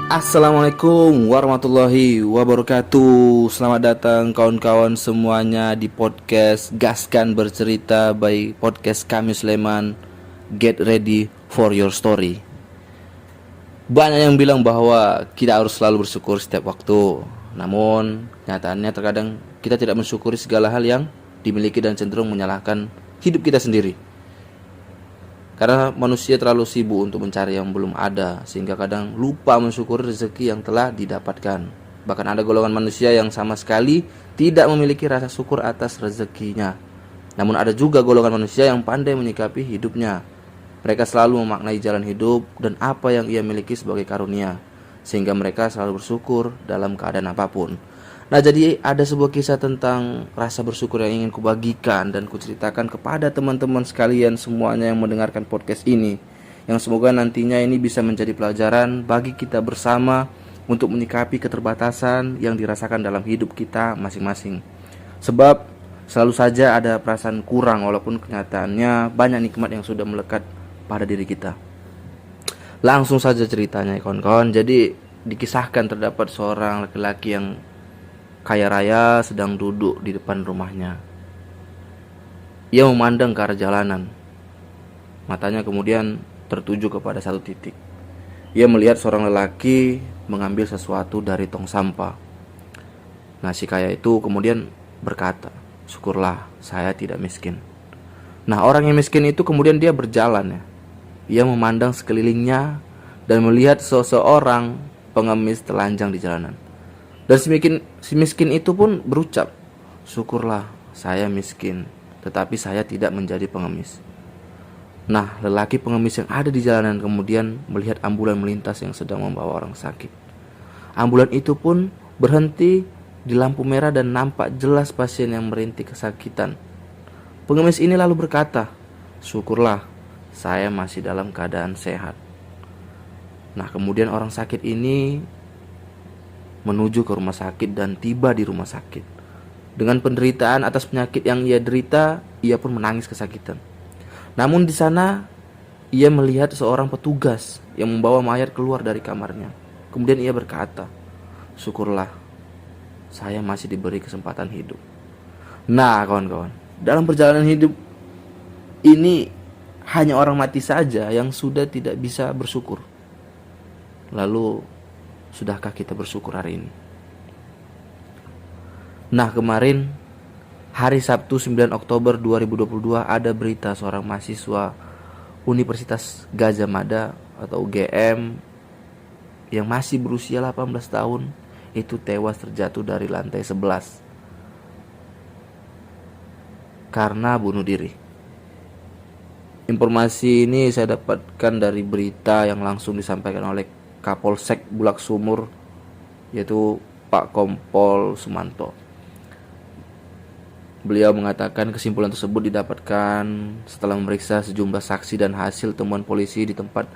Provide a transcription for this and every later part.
Assalamualaikum warahmatullahi wabarakatuh. Selamat datang kawan-kawan semuanya di podcast Gaskan Bercerita by podcast kami Sleman. Get ready for your story. Banyak yang bilang bahwa kita harus selalu bersyukur setiap waktu. Namun kenyataannya terkadang kita tidak mensyukuri segala hal yang dimiliki dan cenderung menyalahkan hidup kita sendiri. Karena manusia terlalu sibuk untuk mencari yang belum ada, sehingga kadang lupa mensyukuri rezeki yang telah didapatkan. Bahkan ada golongan manusia yang sama sekali tidak memiliki rasa syukur atas rezekinya. Namun ada juga golongan manusia yang pandai menyikapi hidupnya. Mereka selalu memaknai jalan hidup dan apa yang ia miliki sebagai karunia, sehingga mereka selalu bersyukur dalam keadaan apapun. Nah, jadi ada sebuah kisah tentang rasa bersyukur yang ingin kubagikan dan kuceritakan kepada teman-teman sekalian semuanya yang mendengarkan podcast ini, yang semoga nantinya ini bisa menjadi pelajaran bagi kita bersama untuk menyikapi keterbatasan yang dirasakan dalam hidup kita masing-masing. Sebab selalu saja ada perasaan kurang walaupun kenyataannya banyak nikmat yang sudah melekat pada diri kita. Langsung saja ceritanya kawan-kawan. Jadi dikisahkan terdapat seorang laki-laki yang kaya raya sedang duduk di depan rumahnya. Ia memandang ke arah jalanan. Matanya kemudian tertuju kepada satu titik. Ia melihat seorang lelaki mengambil sesuatu dari tong sampah. Nah, si kaya itu kemudian berkata, "Syukurlah saya tidak miskin." Nah, orang yang miskin itu kemudian dia berjalan ya. Ia memandang sekelilingnya dan melihat seseorang pengemis telanjang di jalanan. Dan si miskin itu pun berucap, "Syukurlah saya miskin, tetapi saya tidak menjadi pengemis." Nah, lelaki pengemis yang ada di jalanan kemudian melihat ambulan melintas yang sedang membawa orang sakit. Ambulan itu pun berhenti di lampu merah dan nampak jelas pasien yang merintih kesakitan. Pengemis ini lalu berkata, "Syukurlah saya masih dalam keadaan sehat." Nah, kemudian orang sakit ini menuju ke rumah sakit dan tiba di rumah sakit. Dengan penderitaan atas penyakit yang ia derita, ia pun menangis kesakitan. Namun di sana ia melihat seorang petugas yang membawa mayat keluar dari kamarnya. Kemudian ia berkata, "Syukurlah saya masih diberi kesempatan hidup." Nah, kawan-kawan, dalam perjalanan hidup ini hanya orang mati saja yang sudah tidak bisa bersyukur. Lalu sudahkah kita bersyukur hari ini? Nah, kemarin hari Sabtu 9 Oktober 2022 ada berita seorang mahasiswa Universitas Gadjah Mada atau UGM yang masih berusia 18 tahun itu tewas terjatuh dari lantai 11 karena bunuh diri. Informasi ini saya dapatkan dari berita yang langsung disampaikan oleh Kapolsek Bulak Sumur, yaitu Pak Kompol Sumanto. Beliau mengatakan kesimpulan tersebut didapatkan setelah memeriksa sejumlah saksi dan hasil temuan polisi di tempat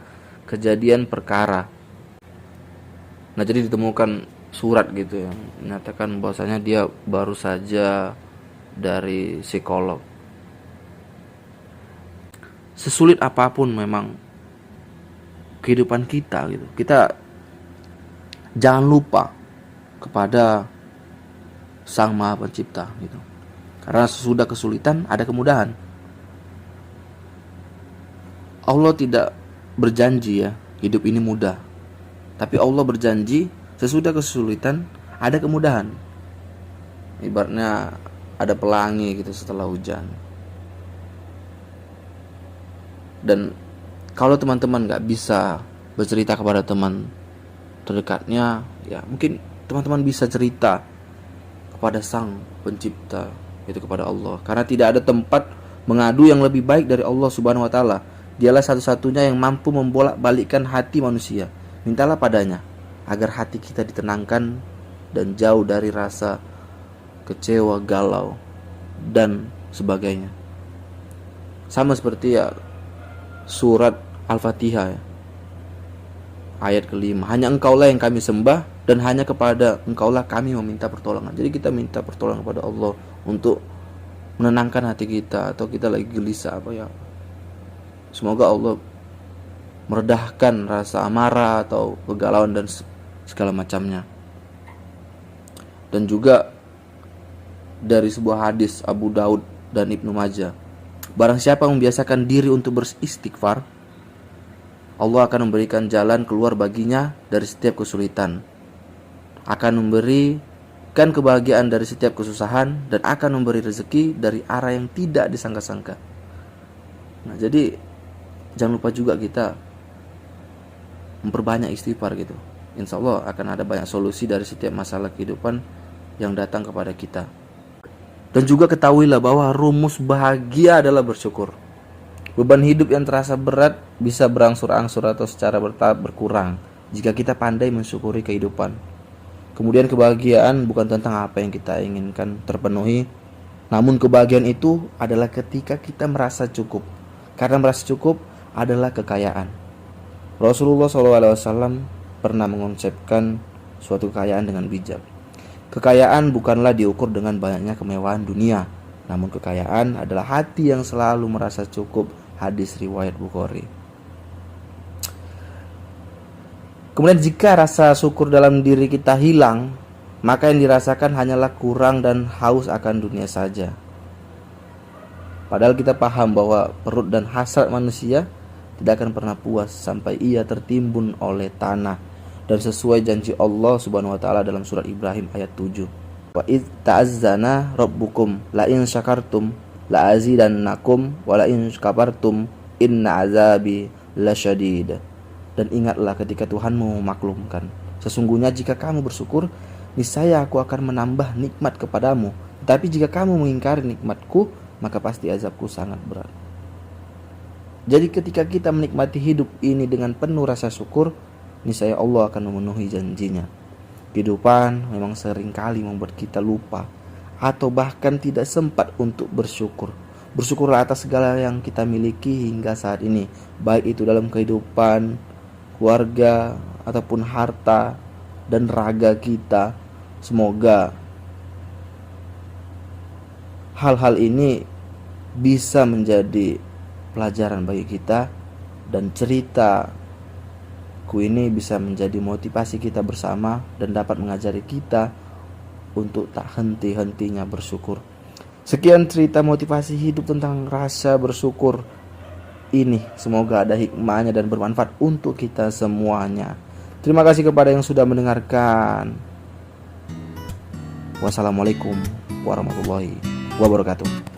kejadian perkara. Nah, jadi ditemukan surat gitu yang menyatakan bahwasanya dia baru saja dari psikolog. Sesulit apapun memang kehidupan kita gitu, kita jangan lupa kepada Sang Maha Pencipta gitu. Karena sesudah kesulitan ada kemudahan. Allah tidak berjanji ya hidup ini mudah, tapi Allah berjanji sesudah kesulitan ada kemudahan. Ibaratnya ada pelangi gitu setelah hujan. Dan kalau teman-teman gak bisa bercerita kepada teman terdekatnya, ya mungkin teman-teman bisa cerita kepada Sang Pencipta, yaitu kepada Allah. Karena tidak ada tempat mengadu yang lebih baik dari Allah Subhanahu wa taala. Dialah satu-satunya yang mampu membolak-balikkan hati manusia. Mintalah padanya agar hati kita ditenangkan dan jauh dari rasa kecewa, galau dan sebagainya. Sama seperti ya surat Al-Fatihah ya. Ayat kelima, hanya Engkaulah yang kami sembah dan hanya kepada Engkaulah kami meminta pertolongan. Jadi kita minta pertolongan kepada Allah untuk menenangkan hati kita, atau kita lagi gelisah apa ya. Semoga Allah meredahkan rasa amarah atau kegalauan dan segala macamnya. Dan juga dari sebuah hadis Abu Daud dan Ibnu Majah, barang siapa membiasakan diri untuk beristighfar, Allah akan memberikan jalan keluar baginya dari setiap kesulitan, akan memberikan kebahagiaan dari setiap kesusahan, dan akan memberi rezeki dari arah yang tidak disangka-sangka. Nah, jadi jangan lupa juga kita memperbanyak istighfar gitu. Insya Allah akan ada banyak solusi dari setiap masalah kehidupan yang datang kepada kita. Dan juga ketahuilah bahwa rumus bahagia adalah bersyukur. Beban hidup yang terasa berat bisa berangsur-angsur atau secara bertahap berkurang jika kita pandai mensyukuri kehidupan. Kemudian kebahagiaan bukan tentang apa yang kita inginkan terpenuhi, namun kebahagiaan itu adalah ketika kita merasa cukup. Karena merasa cukup adalah kekayaan. Rasulullah SAW pernah mengonsepkan suatu kekayaan dengan bijak. Kekayaan bukanlah diukur dengan banyaknya kemewahan dunia, namun kekayaan adalah hati yang selalu merasa cukup. Hadis riwayat Bukhari. Kemudian jika rasa syukur dalam diri kita hilang, maka yang dirasakan hanyalah kurang dan haus akan dunia saja. Padahal kita paham bahwa perut dan hasrat manusia tidak akan pernah puas sampai ia tertimbun oleh tanah. Dan sesuai janji Allah Subhanahu wa taala dalam surat Ibrahim ayat 7. Wa id ta'azzana rabbukum la in syakartum la azidannakum wa la in kafartum inna azabi lasyadid. Dan ingatlah ketika Tuhanmu memaklumkan, sesungguhnya jika kamu bersyukur, niscaya aku akan menambah nikmat kepadamu. Tetapi jika kamu mengingkari nikmatku, maka pasti azabku sangat berat. Jadi ketika kita menikmati hidup ini dengan penuh rasa syukur, niscaya Allah akan memenuhi janjinya. Kehidupan memang seringkali membuat kita lupa atau bahkan tidak sempat untuk bersyukur. Bersyukurlah atas segala yang kita miliki hingga saat ini, baik itu dalam kehidupan, keluarga, ataupun harta dan raga kita. Semoga hal-hal ini bisa menjadi pelajaran bagi kita, dan ceritaku ini bisa menjadi motivasi kita bersama dan dapat mengajari kita untuk tak henti-hentinya bersyukur. Sekian cerita motivasi hidup tentang rasa bersyukur ini. Semoga ada hikmahnya dan bermanfaat untuk kita semuanya. Terima kasih kepada yang sudah mendengarkan. Wassalamualaikum warahmatullahi wabarakatuh.